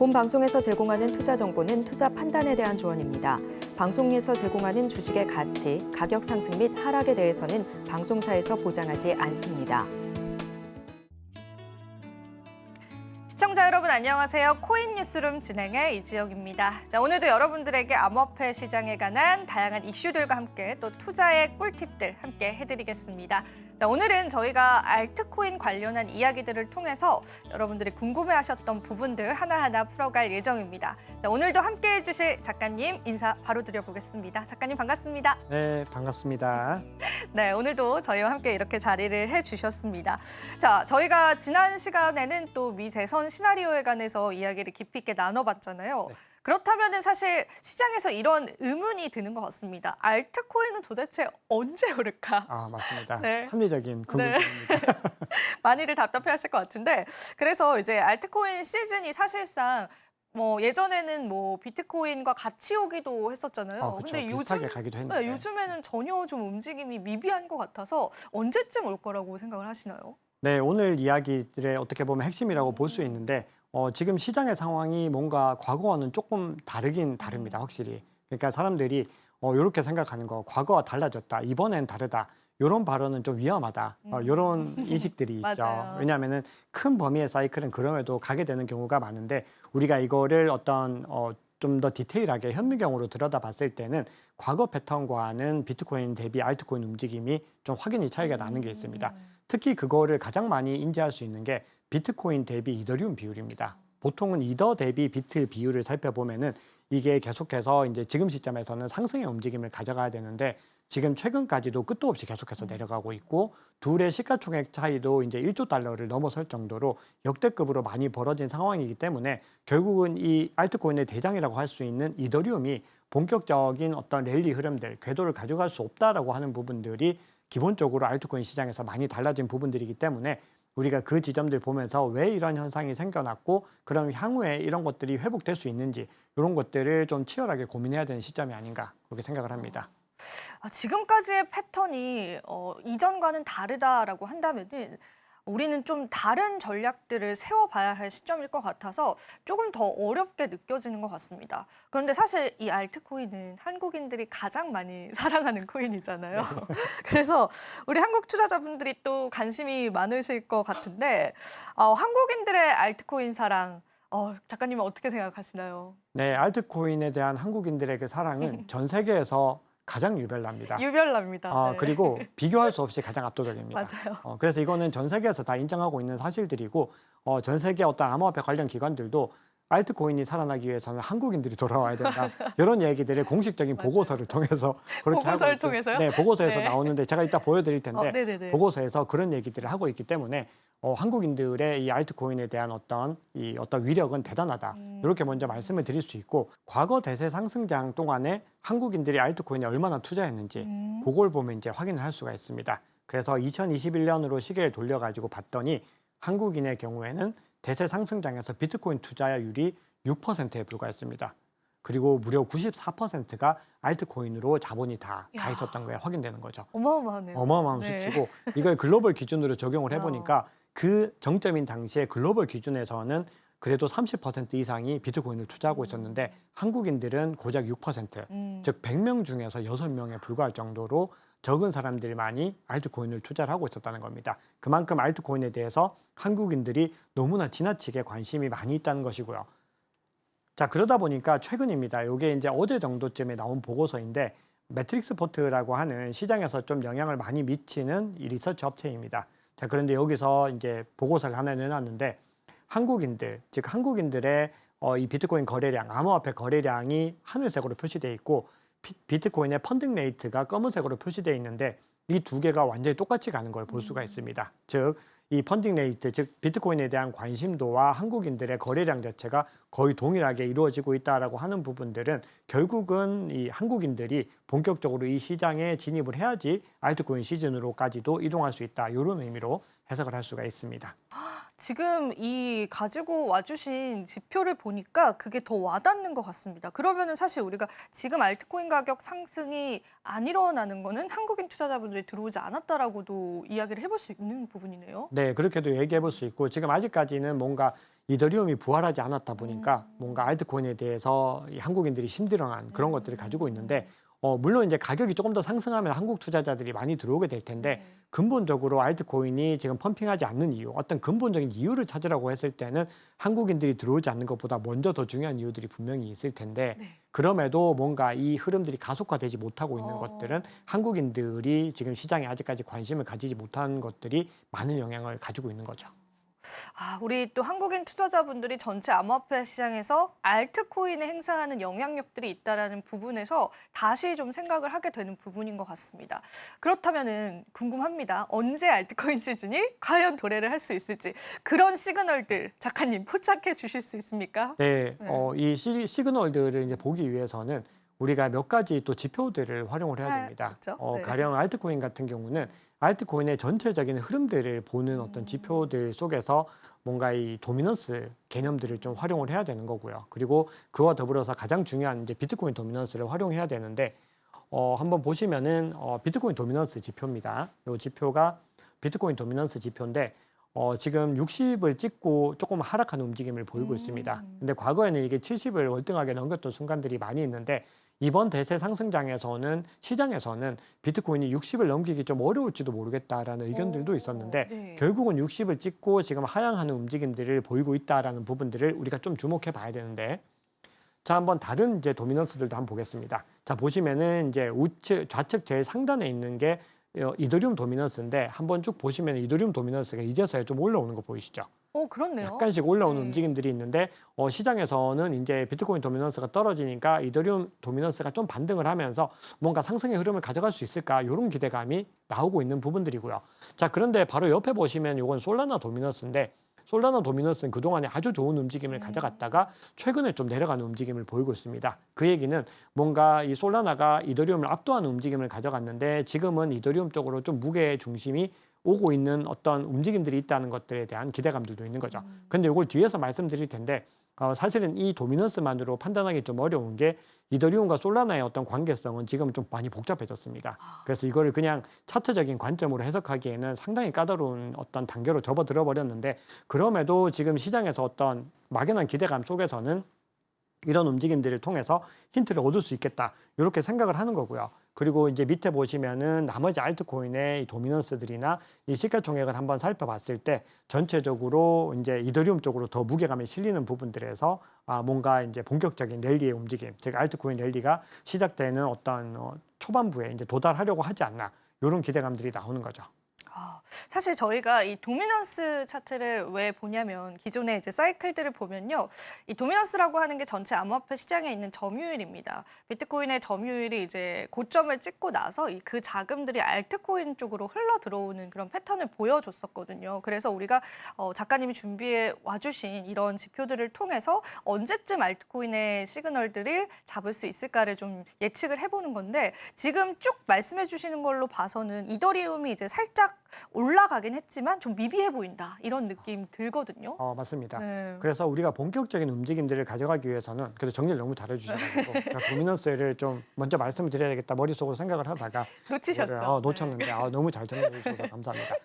본 방송에서 제공하는 투자 정보는 투자 판단에 대한 조언입니다. 방송에서 제공하는 주식의 가치, 가격 상승 및 하락에 대해서는 방송사에서 보장하지 않습니다. 시청자 여러분 안녕하세요. 코인 뉴스룸 진행의 이지영입니다. 자, 오늘도 여러분들에게 암호화폐 시장에 관한 다양한 이슈들과 함께 또 투자의 꿀팁들 함께 해드리겠습니다. 자, 오늘은 저희가 알트코인 관련한 이야기들을 통해서 여러분들이 궁금해하셨던 부분들 하나하나 풀어갈 예정입니다. 자, 오늘도 함께해 주실 작가님 인사 바로 드려보겠습니다. 작가님 반갑습니다. 네, 반갑습니다. 네, 오늘도 저희와 함께 이렇게 자리를 해주셨습니다. 자, 저희가 지난 시간에는 또 미 대선 시나리오에 관해서 이야기를 깊이 있게 나눠봤잖아요. 네. 그렇다면 사실 시장에서 이런 의문이 드는 것 같습니다. 알트코인은 도대체 언제 오를까? 아, 맞습니다. 네. 합리적인 궁금증입니다. 네. 많이들 답답해하실 것 같은데, 그래서 이제 알트코인 시즌이 사실상 예전에는 비트코인과 같이 오기도 했었잖아요. 그렇죠. 근데 비슷하게 가기도 했는데. 네, 요즘에는 전혀 좀 움직임이 미비한 것 같아서 언제쯤 올 거라고 생각을 하시나요? 네, 오늘 이야기들의 어떻게 보면 핵심이라고 볼 수 있는데 지금 시장의 상황이 뭔가 과거와는 조금 다르긴 다릅니다. 확실히. 그러니까 사람들이 이렇게 생각하는 거, 과거와 달라졌다, 이번엔 다르다. 이런 발언은 좀 위험하다. 이런 인식들이 있죠. 맞아요. 왜냐하면 큰 범위의 사이클은 그럼에도 가게 되는 경우가 많은데 우리가 이거를 어떤 좀 더 디테일하게 현미경으로 들여다봤을 때는 과거 패턴과는 비트코인 대비 알트코인 움직임이 좀 확연히 차이가 나는 게 있습니다. 특히 그거를 가장 많이 인지할 수 있는 게 비트코인 대비 이더리움 비율입니다. 보통은 이더 대비 비트 비율을 살펴보면은 이게 계속해서 이제 지금 시점에서는 상승의 움직임을 가져가야 되는데 지금 최근까지도 끝도 없이 계속해서 내려가고 있고 둘의 시가총액 차이도 이제 1조 달러를 넘어설 정도로 역대급으로 많이 벌어진 상황이기 때문에 결국은 이 알트코인의 대장이라고 할 수 있는 이더리움이 본격적인 어떤 랠리 흐름들, 궤도를 가져갈 수 없다라고 하는 부분들이 기본적으로 알트코인 시장에서 많이 달라진 부분들이기 때문에 우리가 그 지점들 보면서 왜 이런 현상이 생겨났고 그럼 향후에 이런 것들이 회복될 수 있는지 이런 것들을 좀 치열하게 고민해야 되는 시점이 아닌가 그렇게 생각을 합니다. 지금까지의 패턴이 이전과는 다르다라고 한다면은 우리는 좀 다른 전략들을 세워봐야 할 시점일 것 같아서 조금 더 어렵게 느껴지는 것 같습니다. 그런데 사실 이 알트코인은 한국인들이 가장 많이 사랑하는 코인이잖아요. 그래서 우리 한국 투자자분들이 또 관심이 많으실 것 같은데 한국인들의 알트코인 사랑 작가님은 어떻게 생각하시나요? 네, 알트코인에 대한 한국인들의 그 사랑은 전 세계에서 가장 유별납니다. 유별납니다. 네. 그리고 비교할 수 없이 가장 압도적입니다. 맞아요. 그래서 이거는 전 세계에서 다 인정하고 있는 사실들이고 전 세계 어떤 암호화폐 관련 기관들도 알트코인이 살아나기 위해서는 한국인들이 돌아와야 된다. 이런 얘기들을 공식적인 보고서를 통해서 그렇게 보고서를 하고 있고, 통해서요? 네, 보고서에서 네. 나오는데 제가 이따 보여드릴 텐데 네네네. 보고서에서 그런 얘기들을 하고 있기 때문에 한국인들의 이 알트코인에 대한 어떤 위력은 대단하다. 이렇게 먼저 말씀을 드릴 수 있고 과거 대세 상승장 동안에 한국인들이 알트코인에 얼마나 투자했는지 그걸 보면 이제 확인을 할 수가 있습니다. 그래서 2021년으로 시계를 돌려가지고 봤더니 한국인의 경우에는 대세 상승장에서 비트코인 투자율이 6%에 불과했습니다. 그리고 무려 94%가 알트코인으로 자본이 다 있었던 거에 확인되는 거죠. 어마어마하네요. 어마어마한 수치고 이걸 글로벌 기준으로 적용을 해보니까 그 정점인 당시에 글로벌 기준에서는 그래도 30% 이상이 비트코인을 투자하고 있었는데 한국인들은 고작 6%, 즉 100명 중에서 6명에 불과할 정도로 적은 사람들만이 알트코인을 투자를 하고 있었다는 겁니다. 그만큼 알트코인에 대해서 한국인들이 너무나 지나치게 관심이 많이 있다는 것이고요. 자, 그러다 보니까 최근입니다. 이게 이제 어제 정도쯤에 나온 보고서인데 매트릭스포트라고 하는 시장에서 좀 영향을 많이 미치는 이 리서치 업체입니다. 자, 그런데 여기서 이제 보고서를 하나 내놨는데 한국인들, 즉 한국인들의 이 비트코인 거래량, 암호화폐 거래량이 하늘색으로 표시되어 있고 비트코인의 펀딩 레이트가 검은색으로 표시되어 있는데 이 두 개가 완전히 똑같이 가는 걸 볼 수가 있습니다. 즉, 이 펀딩 레이트, 즉 비트코인에 대한 관심도와 한국인들의 거래량 자체가 거의 동일하게 이루어지고 있다라고 하는 부분들은 결국은 이 한국인들이 본격적으로 이 시장에 진입을 해야지 알트코인 시즌으로까지도 이동할 수 있다. 이런 의미로 해석을 할 수가 있습니다. 지금 이 가지고 와주신 지표를 보니까 그게 더 와닿는 것 같습니다. 그러면은 사실 우리가 지금 알트코인 가격 상승이 안 일어나는 거는 한국인 투자자분들이 들어오지 않았다라고도 이야기를 해볼 수 있는 부분이네요. 네, 그렇게도 얘기해 볼 수 있고 지금 아직까지는 뭔가 이더리움이 부활하지 않았다 보니까 뭔가 알트코인에 대해서 이 한국인들이 힘들어한 그런 것들을 가지고 있는데 물론 이제 가격이 조금 더 상승하면 한국 투자자들이 많이 들어오게 될 텐데 근본적으로 알트코인이 지금 펌핑하지 않는 이유, 어떤 근본적인 이유를 찾으라고 했을 때는 한국인들이 들어오지 않는 것보다 먼저 더 중요한 이유들이 분명히 있을 텐데 그럼에도 뭔가 이 흐름들이 가속화되지 못하고 있는 것들은 한국인들이 지금 시장에 아직까지 관심을 가지지 못한 것들이 많은 영향을 가지고 있는 거죠. 우리 또 한국인 투자자분들이 전체 암호화폐 시장에서 알트코인에 행사하는 영향력들이 있다라는 부분에서 다시 좀 생각을 하게 되는 부분인 것 같습니다. 그렇다면은 궁금합니다. 언제 알트코인 시즌이 과연 도래를 할 수 있을지 그런 시그널들 작가님 포착해 주실 수 있습니까? 네, 이 시그널들을 이제 보기 위해서는 우리가 몇 가지 또 지표들을 활용을 해야 됩니다. 그렇죠? 네. 가령 알트코인 같은 경우는 알트코인의 전체적인 흐름들을 보는 어떤 지표들 속에서 뭔가 이 도미넌스 개념들을 좀 활용을 해야 되는 거고요. 그리고 그와 더불어서 가장 중요한 이제 비트코인 도미넌스를 활용해야 되는데 한번 보시면은 비트코인 도미넌스 지표입니다. 이 지표가 비트코인 도미넌스 지표인데 지금 60을 찍고 조금 하락하는 움직임을 보이고 있습니다. 근데 과거에는 이게 70을 월등하게 넘겼던 순간들이 많이 있는데 이번 대세 상승장에서는 시장에서는 비트코인이 60을 넘기기 좀 어려울지도 모르겠다라는 의견들도 있었는데 네. 결국은 60을 찍고 지금 하향하는 움직임들을 보이고 있다라는 부분들을 우리가 좀 주목해 봐야 되는데 자, 한번 다른 이제 도미넌스들도 한번 보겠습니다. 자, 보시면은 이제 좌측 제일 상단에 있는 게 이더리움 도미넌스인데 한번 쭉 보시면 이더리움 도미넌스가 이제서야 좀 올라오는 거 보이시죠? 그렇네요. 약간씩 올라오는 네. 움직임들이 있는데 시장에서는 이제 비트코인 도미넌스가 떨어지니까 이더리움 도미넌스가 좀 반등을 하면서 뭔가 상승의 흐름을 가져갈 수 있을까 이런 기대감이 나오고 있는 부분들이고요. 자, 그런데 바로 옆에 보시면 이건 솔라나 도미넌스인데 솔라나 도미넌스는 그동안에 아주 좋은 움직임을 가져갔다가 최근에 좀 내려가는 움직임을 보이고 있습니다. 그 얘기는 뭔가 이 솔라나가 이더리움을 압도하는 움직임을 가져갔는데 지금은 이더리움 쪽으로 좀 무게 중심이 오고 있는 어떤 움직임들이 있다는 것들에 대한 기대감들도 있는 거죠. 근데 이걸 뒤에서 말씀드릴 텐데 사실은 이 도미넌스만으로 판단하기 좀 어려운 게 이더리움과 솔라나의 어떤 관계성은 지금 좀 많이 복잡해졌습니다. 그래서 이거를 그냥 차트적인 관점으로 해석하기에는 상당히 까다로운 어떤 단계로 접어들어 버렸는데 그럼에도 지금 시장에서 어떤 막연한 기대감 속에서는 이런 움직임들을 통해서 힌트를 얻을 수 있겠다 이렇게 생각을 하는 거고요. 그리고 이제 밑에 보시면은 나머지 알트코인의 이 도미넌스들이나 이 시가총액을 한번 살펴봤을 때 전체적으로 이제 이더리움 쪽으로 더 무게감이 실리는 부분들에서 뭔가 이제 본격적인 랠리의 움직임, 즉 알트코인 랠리가 시작되는 어떤 초반부에 이제 도달하려고 하지 않나 이런 기대감들이 나오는 거죠. 사실 저희가 이 도미넌스 차트를 왜 보냐면 기존의 이제 사이클들을 보면요. 이 도미넌스라고 하는 게 전체 암호화폐 시장에 있는 점유율입니다. 비트코인의 점유율이 이제 고점을 찍고 나서 그 자금들이 알트코인 쪽으로 흘러 들어오는 그런 패턴을 보여줬었거든요. 그래서 우리가 작가님이 준비해 와주신 이런 지표들을 통해서 언제쯤 알트코인의 시그널들을 잡을 수 있을까를 좀 예측을 해보는 건데 지금 쭉 말씀해 주시는 걸로 봐서는 이더리움이 이제 살짝 올라가긴 했지만 좀 미비해 보인다 이런 느낌 들거든요. 맞습니다. 네. 그래서 우리가 본격적인 움직임들을 가져가기 위해서는 그래도 정리를 너무 잘해주셔가지고 제가 도미넌스를 좀 먼저 말씀을 드려야 되겠다 머릿속으로 생각을 하다가 놓치셨죠? 이거를, 놓쳤는데 너무 잘 정리해 주셔서 감사합니다.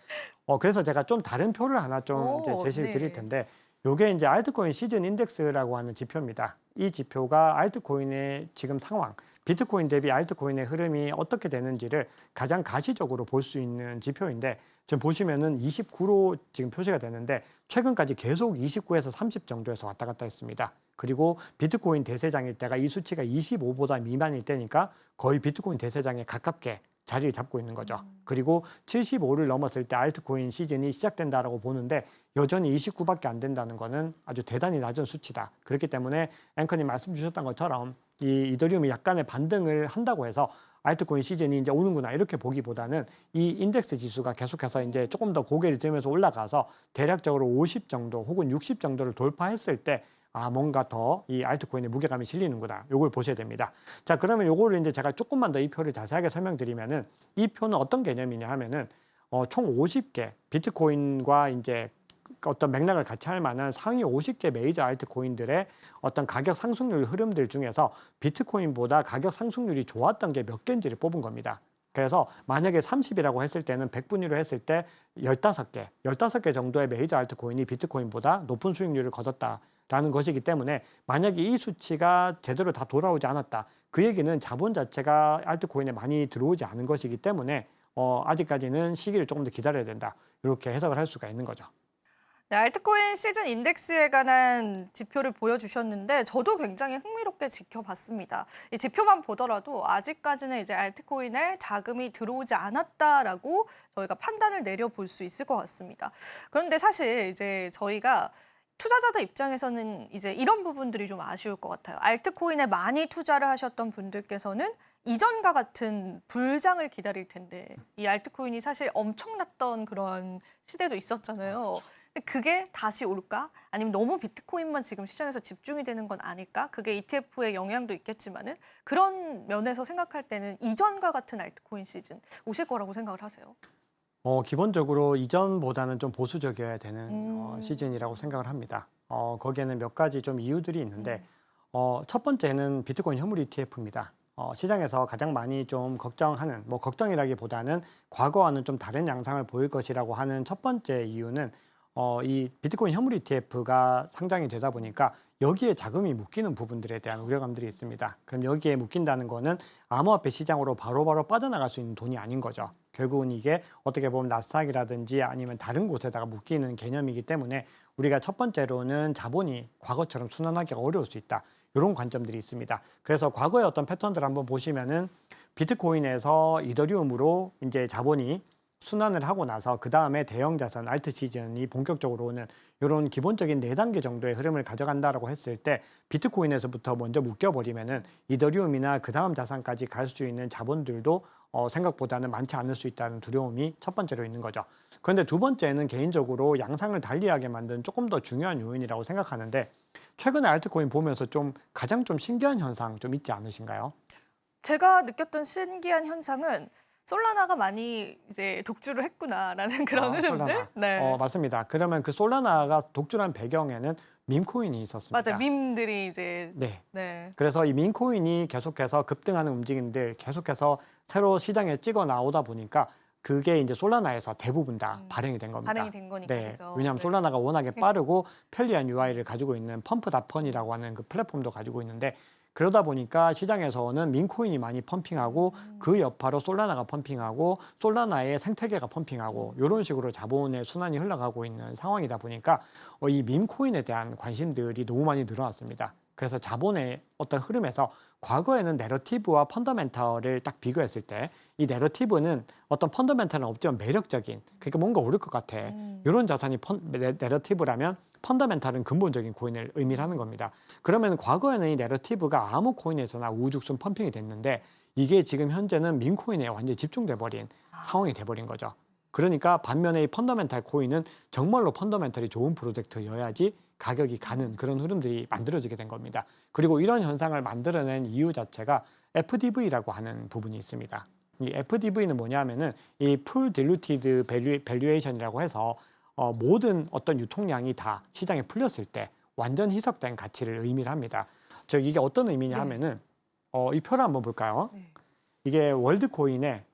그래서 제가 좀 다른 표를 하나 좀 이제 제시를 드릴 텐데 이게 이제 알트코인 시즌 인덱스라고 하는 지표입니다. 이 지표가 알트코인의 지금 상황, 비트코인 대비 알트코인의 흐름이 어떻게 되는지를 가장 가시적으로 볼 수 있는 지표인데 지금 보시면은 29로 지금 표시가 되는데 최근까지 계속 29에서 30 정도에서 왔다 갔다 했습니다. 그리고 비트코인 대세장일 때가 이 수치가 25보다 미만일 때니까 거의 비트코인 대세장에 가깝게 자리를 잡고 있는 거죠. 그리고 75를 넘었을 때 알트코인 시즌이 시작된다라고 보는데 여전히 29밖에 안 된다는 거는 아주 대단히 낮은 수치다. 그렇기 때문에 앵커님 말씀 주셨던 것처럼 이 이더리움이 약간의 반등을 한다고 해서 알트코인 시즌이 이제 오는구나 이렇게 보기보다는 이 인덱스 지수가 계속해서 이제 조금 더 고개를 들면서 올라가서 대략적으로 50 정도 혹은 60 정도를 돌파했을 때 뭔가 더 이 알트코인의 무게감이 실리는구나. 요걸 보셔야 됩니다. 자, 그러면 요거를 이제 제가 조금만 더 이 표를 자세하게 설명드리면은 이 표는 어떤 개념이냐 하면은 총 50개 비트코인과 이제 어떤 맥락을 같이 할 만한 상위 50개 메이저 알트코인들의 어떤 가격 상승률 흐름들 중에서 비트코인보다 가격 상승률이 좋았던 게 몇 개인지를 뽑은 겁니다. 그래서 만약에 30이라고 했을 때는 100분위로 했을 때 15개 정도의 메이저 알트코인이 비트코인보다 높은 수익률을 거뒀다라는 것이기 때문에 만약에 이 수치가 제대로 다 돌아오지 않았다. 그 얘기는 자본 자체가 알트코인에 많이 들어오지 않은 것이기 때문에 아직까지는 시기를 조금 더 기다려야 된다. 이렇게 해석을 할 수가 있는 거죠. 네, 알트코인 시즌 인덱스에 관한 지표를 보여주셨는데 저도 굉장히 흥미롭게 지켜봤습니다. 이 지표만 보더라도 아직까지는 이제 알트코인에 자금이 들어오지 않았다라고 저희가 판단을 내려볼 수 있을 것 같습니다. 그런데 사실 이제 저희가 투자자들 입장에서는 이제 이런 부분들이 좀 아쉬울 것 같아요. 알트코인에 많이 투자를 하셨던 분들께서는 이전과 같은 불장을 기다릴 텐데 이 알트코인이 사실 엄청났던 그런 시대도 있었잖아요. 근데 그게 다시 올까? 아니면 너무 비트코인만 지금 시장에서 집중이 되는 건 아닐까? 그게 ETF의 영향도 있겠지만은 그런 면에서 생각할 때는 이전과 같은 알트코인 시즌 오실 거라고 생각을 하세요? 기본적으로 이전보다는 좀 보수적이어야 되는 시즌이라고 생각을 합니다. 거기에는 몇 가지 좀 이유들이 있는데 첫 번째는 비트코인 현물 ETF입니다. 시장에서 가장 많이 좀 걱정하는, 걱정이라기보다는 과거와는 좀 다른 양상을 보일 것이라고 하는 첫 번째 이유는 이 비트코인 현물 ETF가 상장이 되다 보니까 여기에 자금이 묶이는 부분들에 대한 우려감들이 있습니다. 그럼 여기에 묶인다는 거는 암호화폐 시장으로 바로바로 빠져나갈 수 있는 돈이 아닌 거죠. 결국은 이게 어떻게 보면 나스닥이라든지 아니면 다른 곳에다가 묶이는 개념이기 때문에 우리가 첫 번째로는 자본이 과거처럼 순환하기가 어려울 수 있다. 이런 관점들이 있습니다. 그래서 과거의 어떤 패턴들 한번 보시면은 비트코인에서 이더리움으로 이제 자본이 순환을 하고 나서 그 다음에 대형 자산 알트 시즌이 본격적으로 오는 이런 기본적인 4단계 정도의 흐름을 가져간다라고 했을 때 비트코인에서부터 먼저 묶여버리면은 이더리움이나 그 다음 자산까지 갈 수 있는 자본들도 생각보다는 많지 않을 수 있다는 두려움이 첫 번째로 있는 거죠. 그런데 두 번째는 개인적으로 양상을 달리하게 만든 조금 더 중요한 요인이라고 생각하는데 최근에 알트코인 보면서 가장 신기한 현상 좀 있지 않으신가요? 제가 느꼈던 신기한 현상은 솔라나가 많이 이제 독주를 했구나라는 그런 흐름들. 솔라나. 네. 맞습니다. 그러면 그 솔라나가 독주한 배경에는 밈코인이 있었습니다. 맞아요. 밈들이 이제 네. 네. 그래서 이 밈코인이 계속해서 급등하는 움직임들 계속해서 새로 시장에 찍어 나오다 보니까 그게 이제 솔라나에서 대부분 다 발행이 된 겁니다. 발행이 된 거니까 네. 그죠. 왜냐하면 네. 솔라나가 워낙에 빠르고 편리한 UI를 가지고 있는 펌프닷펀이라고 하는 그 플랫폼도 가지고 있는데 그러다 보니까 시장에서는 민코인이 많이 펌핑하고 그 여파로 솔라나가 펌핑하고 솔라나의 생태계가 펌핑하고 이런 식으로 자본의 순환이 흘러가고 있는 상황이다 보니까 이 밈코인에 대한 관심들이 너무 많이 늘어났습니다. 그래서 자본의 어떤 흐름에서 과거에는 내러티브와 펀더멘털을 딱 비교했을 때 이 내러티브는 어떤 펀더멘털은 없지만 매력적인 그러니까 뭔가 오를 것 같아. 이런 자산이 내러티브라면 펀더멘털은 근본적인 코인을 의미를 하는 겁니다. 그러면 과거에는 이 내러티브가 아무 코인에서나 우후죽순 펌핑이 됐는데 이게 지금 현재는 민코인에 완전히 집중돼 버린 상황이 돼버린 거죠. 그러니까 반면에 이 펀더멘털 코인은 정말로 펀더멘털이 좋은 프로젝트여야지 가격이 가는 그런 흐름들이 만들어지게 된 겁니다. 그리고 이런 현상을 만들어낸 이유 자체가 FDV라고 하는 부분이 있습니다. 이 FDV는 뭐냐면은 이 풀 딜루티드 밸류에이션이라고 해서 모든 어떤 유통량이 다 시장에 풀렸을 때 완전 희석된 가치를 의미를 합니다. 즉 이게 어떤 의미냐 하면은 이 표를 한번 볼까요? 네. 이게 월드코인의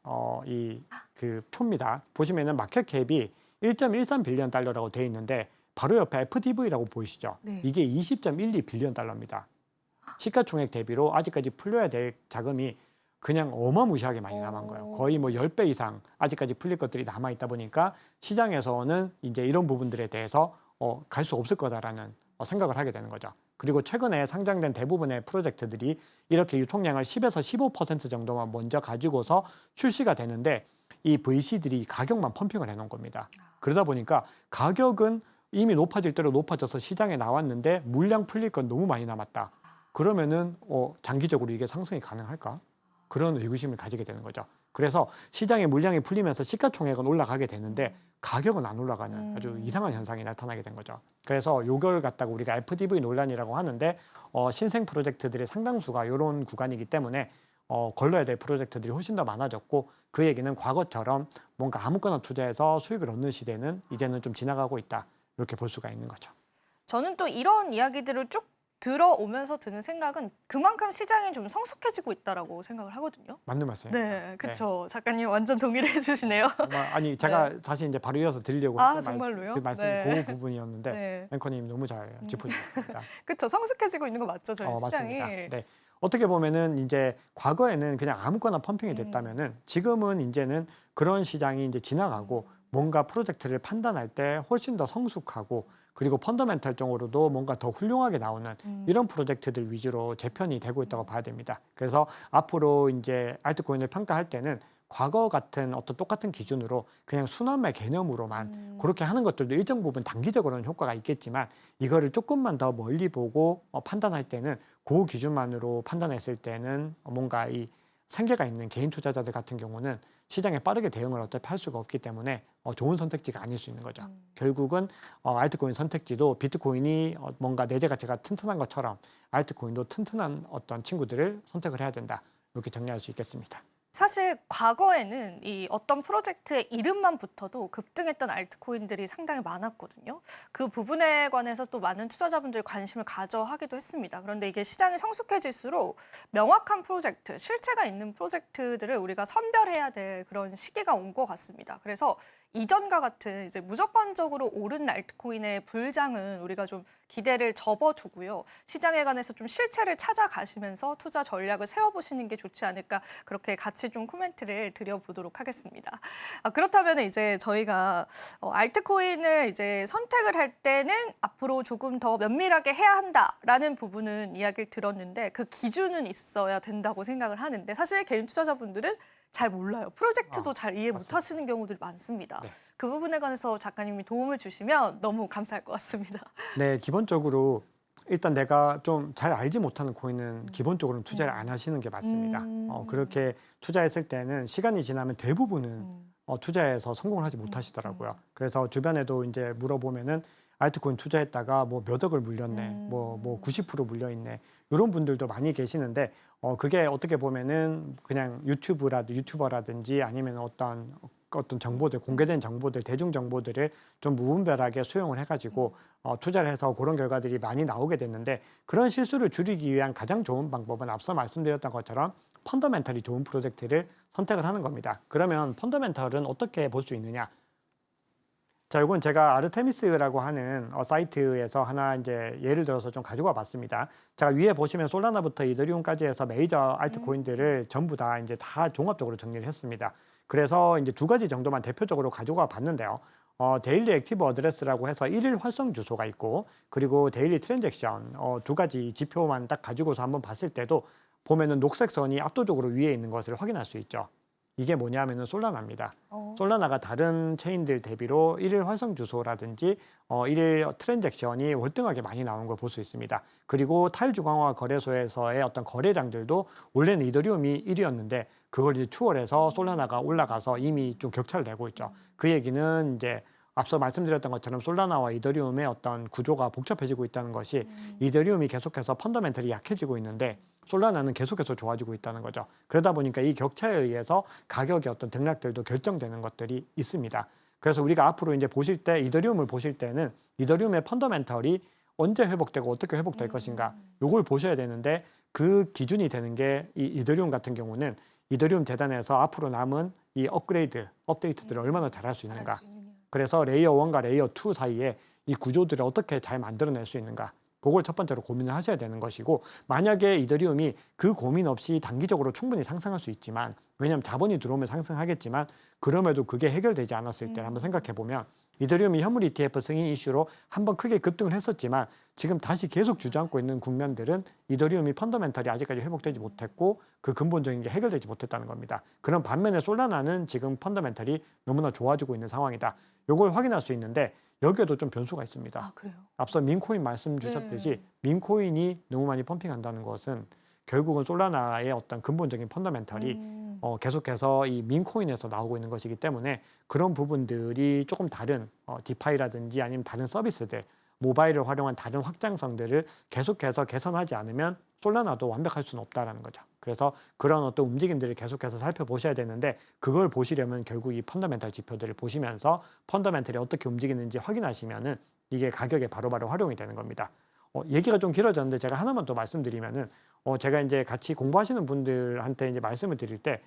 이 그 표입니다. 보시면은 마켓캡이 1.13 빌리언 달러라고 되어 있는데 바로 옆에 FDV라고 보이시죠? 네. 이게 20.12 빌리언 달러입니다. 시가총액 대비로 아직까지 풀려야 될 자금이 그냥 어마무시하게 많이 남은 거예요. 거의 뭐 10배 이상 아직까지 풀릴 것들이 남아 있다 보니까 시장에서는 이제 이런 부분들에 대해서 갈 수 없을 거다라는 생각을 하게 되는 거죠. 그리고 최근에 상장된 대부분의 프로젝트들이 이렇게 유통량을 10에서 15% 정도만 먼저 가지고서 출시가 되는데 이 VC들이 가격만 펌핑을 해놓은 겁니다. 그러다 보니까 가격은 이미 높아질 대로 높아져서 시장에 나왔는데 물량 풀릴 건 너무 많이 남았다. 그러면은 장기적으로 이게 상승이 가능할까? 그런 의구심을 가지게 되는 거죠. 그래서 시장의 물량이 풀리면서 시가총액은 올라가게 되는데 가격은 안 올라가는 아주 이상한 현상이 나타나게 된 거죠. 그래서 요걸 갖다가 우리가 FDV 논란이라고 하는데 신생 프로젝트들의 상당수가 이런 구간이기 때문에 걸러야 될 프로젝트들이 훨씬 더 많아졌고 그 얘기는 과거처럼 뭔가 아무거나 투자해서 수익을 얻는 시대는 이제는 좀 지나가고 있다. 이렇게 볼 수가 있는 거죠. 저는 또 이런 이야기들을 쭉 들어오면서 드는 생각은 그만큼 시장이 좀 성숙해지고 있다라고 생각을 하거든요. 맞는 말씀입니다. 네, 그렇죠. 작가님 완전 동의를 해주시네요. 정말 아니 제가 사실 이제 바로 이어서 드리려고 아, 했던 정말로요? 그 말씀이 네. 그 부분이었는데 네, 앵커님 너무 잘 짚어주셨습니다. 그렇죠. 성숙해지고 있는 거 맞죠, 저희 시장이. 맞습니다. 네. 어떻게 보면은 이제 과거에는 그냥 아무거나 펌핑이 됐다면은 지금은 이제는 그런 시장이 이제 지나가고 뭔가 프로젝트를 판단할 때 훨씬 더 성숙하고 그리고 펀더멘탈적으로도 뭔가 더 훌륭하게 나오는 이런 프로젝트들 위주로 재편이 되고 있다고 봐야 됩니다. 그래서 앞으로 이제 알트코인을 평가할 때는 과거 같은 어떤 똑같은 기준으로 그냥 순환매 개념으로만 그렇게 하는 것들도 일정 부분 단기적으로는 효과가 있겠지만 이거를 조금만 더 멀리 보고 판단할 때는 그 기준만으로 판단했을 때는 뭔가 이 생계가 있는 개인 투자자들 같은 경우는 시장에 빠르게 대응을 어차피 할 수가 없기 때문에 좋은 선택지가 아닐 수 있는 거죠. 결국은 알트코인 선택지도 비트코인이 뭔가 내재 가치가 튼튼한 것처럼 알트코인도 튼튼한 어떤 친구들을 선택을 해야 된다. 이렇게 정리할 수 있겠습니다. 사실 과거에는 이 어떤 프로젝트의 이름만 붙어도 급등했던 알트코인들이 상당히 많았거든요. 그 부분에 관해서 또 많은 투자자분들이 관심을 가져 하기도 했습니다. 그런데 이게 시장이 성숙해질수록 명확한 프로젝트, 실체가 있는 프로젝트들을 우리가 선별해야 될 그런 시기가 온 것 같습니다. 그래서 이전과 같은 이제 무조건적으로 오른 알트코인의 불장은 우리가 좀 기대를 접어두고요. 시장에 관해서 좀 실체를 찾아가시면서 투자 전략을 세워보시는 게 좋지 않을까 그렇게 같이 좀 코멘트를 드려보도록 하겠습니다. 그렇다면 이제 저희가 알트코인을 이제 선택을 할 때는 앞으로 조금 더 면밀하게 해야 한다라는 부분은 이야기를 들었는데 그 기준은 있어야 된다고 생각을 하는데 사실 개인 투자자분들은 잘 몰라요. 프로젝트도 잘 이해 못 하시는 경우들이 많습니다. 네. 그 부분에 관해서 작가님이 도움을 주시면 너무 감사할 것 같습니다. 네, 기본적으로 일단 내가 좀 잘 알지 못하는 코인은 기본적으로는 투자를 안 하시는 게 맞습니다. 그렇게 투자했을 때는 시간이 지나면 대부분은 투자에서 성공을 하지 못하시더라고요. 그래서 주변에도 이제 물어보면은 알트코인 투자했다가 뭐 몇 억을 물렸네, 뭐 90% 물려 있네 이런 분들도 많이 계시는데 그게 어떻게 보면은 그냥 유튜버라든지 아니면 어떤 정보들, 공개된 정보들, 대중 정보들을 좀 무분별하게 수용을 해가지고 투자를 해서 그런 결과들이 많이 나오게 됐는데 그런 실수를 줄이기 위한 가장 좋은 방법은 앞서 말씀드렸던 것처럼 펀더멘털이 좋은 프로젝트를 선택을 하는 겁니다. 그러면 펀더멘털은 어떻게 볼 수 있느냐? 자, 이건 제가 아르테미스라고 하는 사이트에서 하나 이제 예를 들어서 좀 가지고 와봤습니다. 제가 위에 보시면 솔라나부터 이더리움까지 해서 메이저 알트코인들을 전부 다 이제 다 종합적으로 정리를 했습니다. 그래서 이제 두 가지 정도만 대표적으로 가지고 와봤는데요. 데일리 액티브 어드레스라고 해서 일일 활성 주소가 있고 그리고 데일리 트랜잭션 두 가지 지표만 딱 가지고서 한번 봤을 때도 보면은 녹색 선이 압도적으로 위에 있는 것을 확인할 수 있죠. 이게 뭐냐면은 솔라나입니다. 솔라나가 다른 체인들 대비로 일일 활성 주소라든지 일일 트랜잭션이 월등하게 많이 나오는 걸 볼 수 있습니다. 그리고 탈중앙화 거래소에서의 어떤 거래량들도 원래는 이더리움이 1위였는데 그걸 이제 추월해서 솔라나가 올라가서 이미 좀 격차를 내고 있죠. 그 얘기는 이제 앞서 말씀드렸던 것처럼 솔라나와 이더리움의 어떤 구조가 복잡해지고 있다는 것이 이더리움이 계속해서 펀더멘털이 약해지고 있는데 솔라나는 계속해서 좋아지고 있다는 거죠. 그러다 보니까 이 격차에 의해서 가격의 어떤 등락들도 결정되는 것들이 있습니다. 그래서 우리가 앞으로 이제 보실 때 이더리움을 보실 때는 이더리움의 펀더멘털이 언제 회복되고 어떻게 회복될 것인가 요걸 보셔야 되는데 그 기준이 되는 게 이 이더리움 같은 경우는 이더리움 재단에서 앞으로 남은 이 업데이트들을 얼마나 잘할 수 있는가. 그래서 레이어 1과 레이어 2 사이에 이 구조들을 어떻게 잘 만들어낼 수 있는가. 그걸 첫 번째로 고민을 하셔야 되는 것이고 만약에 이더리움이 그 고민 없이 단기적으로 충분히 상승할 수 있지만 왜냐하면 자본이 들어오면 상승하겠지만 그럼에도 그게 해결되지 않았을 때 한번 생각해 보면 이더리움이 현물 ETF 승인 이슈로 한번 크게 급등을 했었지만 지금 다시 계속 주저앉고 있는 국면들은 이더리움이 펀더멘털이 아직까지 회복되지 못했고 그 근본적인 게 해결되지 못했다는 겁니다. 그런 반면에 솔라나는 지금 펀더멘털이 너무나 좋아지고 있는 상황이다. 이걸 확인할 수 있는데 여기에도 좀 변수가 있습니다. 아, 그래요? 앞서 민코인 말씀 주셨듯이 민코인이 너무 많이 펌핑한다는 것은 결국은 솔라나의 어떤 근본적인 펀더멘털이 계속해서 이 민코인에서 나오고 있는 것이기 때문에 그런 부분들이 조금 다른 디파이라든지 아니면 다른 서비스들 모바일을 활용한 다른 확장성들을 계속해서 개선하지 않으면 솔라나도 완벽할 수는 없다라는 거죠. 그래서 그런 어떤 움직임들을 계속해서 살펴보셔야 되는데 그걸 보시려면 결국 이 펀더멘털 지표들을 보시면서 펀더멘털이 어떻게 움직이는지 확인하시면은 이게 가격에 바로바로 활용이 되는 겁니다. 얘기가 좀 길어졌는데 제가 하나만 더 말씀드리면은 제가 이제 같이 공부하시는 분들한테 이제 말씀을 드릴 때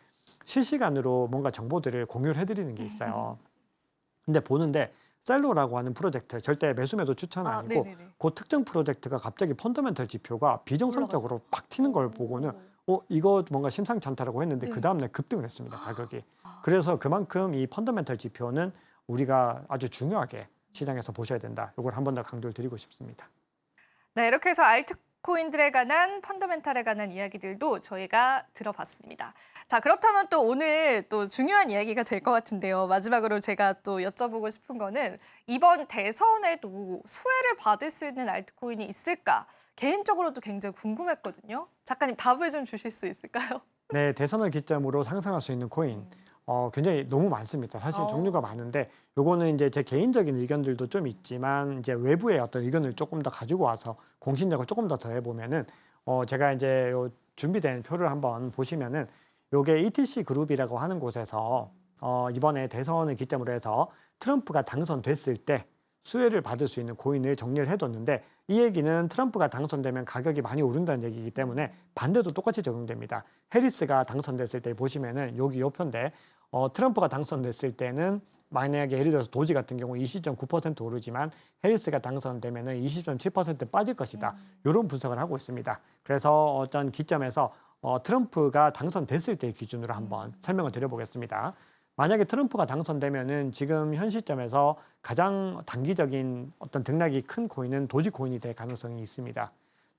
실시간으로 뭔가 정보들을 공유를 해드리는 게 있어요. 근데 보는데 셀로라고 하는 프로젝트 절대 매수매도 추천은 아니고 네네네. 그 특정 프로젝트가 갑자기 펀더멘털 지표가 비정상적으로 팍 튀는 걸 보고는 이거 뭔가 심상치 않다라고 했는데 네. 그 다음날 급등을 했습니다, 가격이. 그래서 그만큼 이 펀더멘털 지표는 우리가 아주 중요하게 시장에서 보셔야 된다. 이걸 한 번 더 강조를 드리고 싶습니다. 네, 이렇게 해서 알트코인들에 관한 펀더멘탈에 관한 이야기들도 저희가 들어봤습니다. 자, 그렇다면 또 오늘 또 중요한 이야기가 될 것 같은데요. 마지막으로 제가 또 여쭤보고 싶은 거는 이번 대선에도 수혜를 받을 수 있는 알트코인이 있을까? 개인적으로도 굉장히 궁금했거든요. 작가님 답을 좀 주실 수 있을까요? 네, 대선을 기점으로 상승할 수 있는 코인 굉장히 너무 많습니다. 사실 종류가 많은데 요거는 이제 제 개인적인 의견들도 좀 있지만 이제 외부의 어떤 의견을 조금 더 가지고 와서 공신력을 조금 더 더해보면은 제가 이제 요 준비된 표를 한번 보시면은 요게 ETC 그룹이라고 하는 곳에서 이번에 대선을 기점으로 해서 트럼프가 당선됐을 때 수혜를 받을 수 있는 코인을 정리를 해뒀는데 이 얘기는 트럼프가 당선되면 가격이 많이 오른다는 얘기이기 때문에 반대도 똑같이 적용됩니다. 해리스가 당선됐을 때 보시면은 여기 요 표인데 트럼프가 당선됐을 때는 만약에 예를 들어서 도지 같은 경우 20.9% 오르지만 해리스가 당선되면은 20.7% 빠질 것이다. 이런 분석을 하고 있습니다. 그래서 어떤 기점에서 트럼프가 당선됐을 때 기준으로 한번 설명을 드려보겠습니다. 만약에 트럼프가 당선되면은 지금 현 시점에서 가장 단기적인 어떤 등락이 큰 코인은 도지코인이 될 가능성이 있습니다.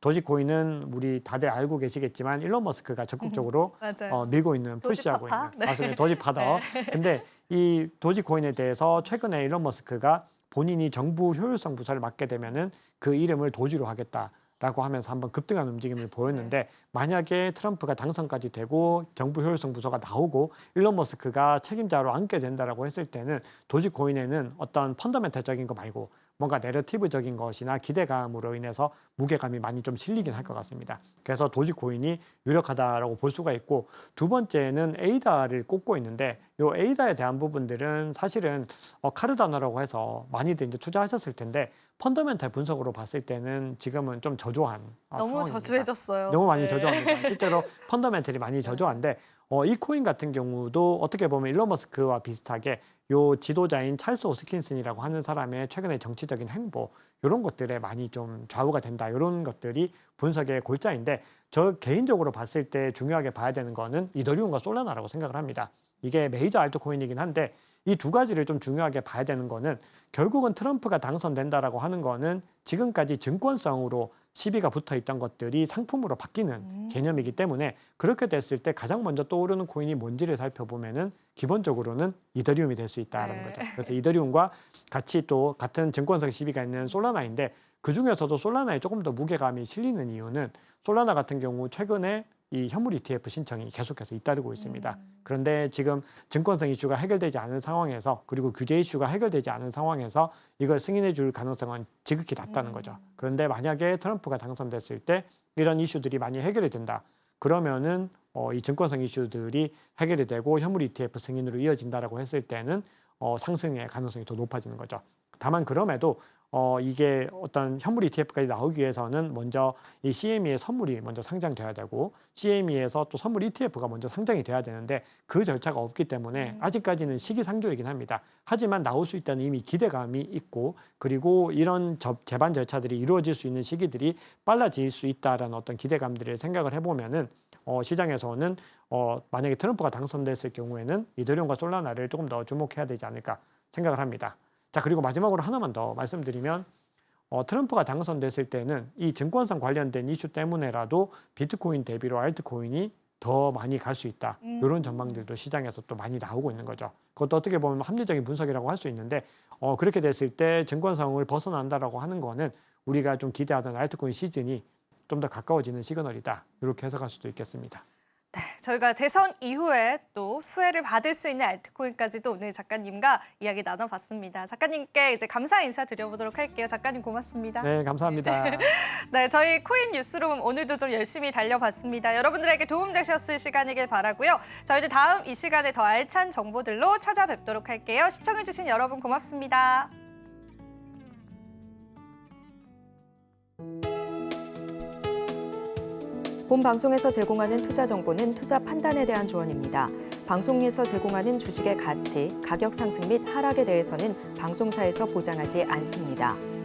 도지코인은 우리 다들 알고 계시겠지만 일론 머스크가 적극적으로 맞아요. 밀고 있는 푸시하고 도지파파? 있는 네. 맞습니다. 도지파더. 근데 이 도지코인에 대해서 최근에 일론 머스크가 본인이 정부 효율성 부서를 맡게 되면은 그 이름을 도지로 하겠다라고 하면서 한번 급등한 움직임을 보였는데 만약에 트럼프가 당선까지 되고 정부 효율성 부서가 나오고 일론 머스크가 책임자로 앉게 된다라고 했을 때는 도지코인에는 어떤 펀더멘탈적인 거 말고 뭔가 내러티브적인 것이나 기대감으로 인해서 무게감이 많이 좀 실리긴 할 것 같습니다. 그래서 도지코인이 유력하다라고 볼 수가 있고 두 번째는 에이다를 꼽고 있는데 이 에이다에 대한 부분들은 사실은 카르다노라고 해서 많이들 이제 투자하셨을 텐데 펀더멘탈 분석으로 봤을 때는 지금은 좀 저조한 너무 상황입니다. 저조해졌어요. 너무 많이 네. 저조합니다. 실제로 펀더멘털이 많이 저조한데 이 코인 같은 경우도 어떻게 보면 일론 머스크와 비슷하게 요 지도자인 찰스 호스킨슨이라고 하는 사람의 최근의 정치적인 행보 이런 것들에 많이 좀 좌우가 된다. 이런 것들이 분석의 골자인데 저 개인적으로 봤을 때 중요하게 봐야 되는 거는 이더리움과 솔라나라고 생각을 합니다. 이게 메이저 알트코인이긴 한데 이 두 가지를 좀 중요하게 봐야 되는 거는 결국은 트럼프가 당선된다라고 하는 거는 지금까지 증권성으로 시비가 붙어 있던 것들이 상품으로 바뀌는 개념이기 때문에 그렇게 됐을 때 가장 먼저 떠오르는 코인이 뭔지를 살펴보면은 기본적으로는 이더리움이 될 수 있다는 거죠. 그래서 이더리움과 같이 또 같은 증권성 시비가 있는 솔라나인데 그 중에서도 솔라나에 조금 더 무게감이 실리는 이유는 솔라나 같은 경우 최근에 이 현물 ETF 신청이 계속해서 잇따르고 있습니다. 그런데 지금 증권성 이슈가 해결되지 않은 상황에서 그리고 규제 이슈가 해결되지 않은 상황에서 이걸 승인해 줄 가능성은 지극히 낮다는 거죠. 그런데 만약에 트럼프가 당선됐을 때 이런 이슈들이 많이 해결이 된다. 그러면은 이 증권성 이슈들이 해결이 되고 현물 ETF 승인으로 이어진다라고 했을 때는 상승의 가능성이 더 높아지는 거죠. 다만 그럼에도 이게 어떤 현물 ETF까지 나오기 위해서는 먼저 이 CME의 선물이 먼저 상장돼야 되고 CME에서 또 선물 ETF가 먼저 상장이 돼야 되는데 그 절차가 없기 때문에 아직까지는 시기상조이긴 합니다. 하지만 나올 수 있다는 이미 기대감이 있고 그리고 이런 제반 절차들이 이루어질 수 있는 시기들이 빨라질 수 있다라는 어떤 기대감들을 생각을 해보면은 시장에서는 만약에 트럼프가 당선됐을 경우에는 이더리움과 솔라나를 조금 더 주목해야 되지 않을까 생각을 합니다. 자, 그리고 마지막으로 하나만 더 말씀드리면 트럼프가 당선됐을 때는 이 증권성 관련된 이슈 때문에라도 비트코인 대비로 알트코인이 더 많이 갈 수 있다. 이런 전망들도 시장에서 또 많이 나오고 있는 거죠. 그것도 어떻게 보면 합리적인 분석이라고 할 수 있는데 그렇게 됐을 때 증권성을 벗어난다라고 하는 거는 우리가 좀 기대하던 알트코인 시즌이 좀 더 가까워지는 시그널이다. 이렇게 해석할 수도 있겠습니다. 네, 저희가 대선 이후에 또 수혜를 받을 수 있는 알트코인까지도 오늘 작가님과 이야기 나눠봤습니다. 작가님께 이제 감사 인사 드려보도록 할게요. 작가님 고맙습니다. 네, 감사합니다. 네, 저희 코인 뉴스룸 오늘도 좀 열심히 달려봤습니다. 여러분들에게 도움되셨을 시간이길 바라고요. 저희도 다음 이 시간에 더 알찬 정보들로 찾아뵙도록 할게요. 시청해주신 여러분 고맙습니다. 본 방송에서 제공하는 투자 정보는 투자 판단에 대한 조언입니다. 방송에서 제공하는 주식의 가치, 가격 상승 및 하락에 대해서는 방송사에서 보장하지 않습니다.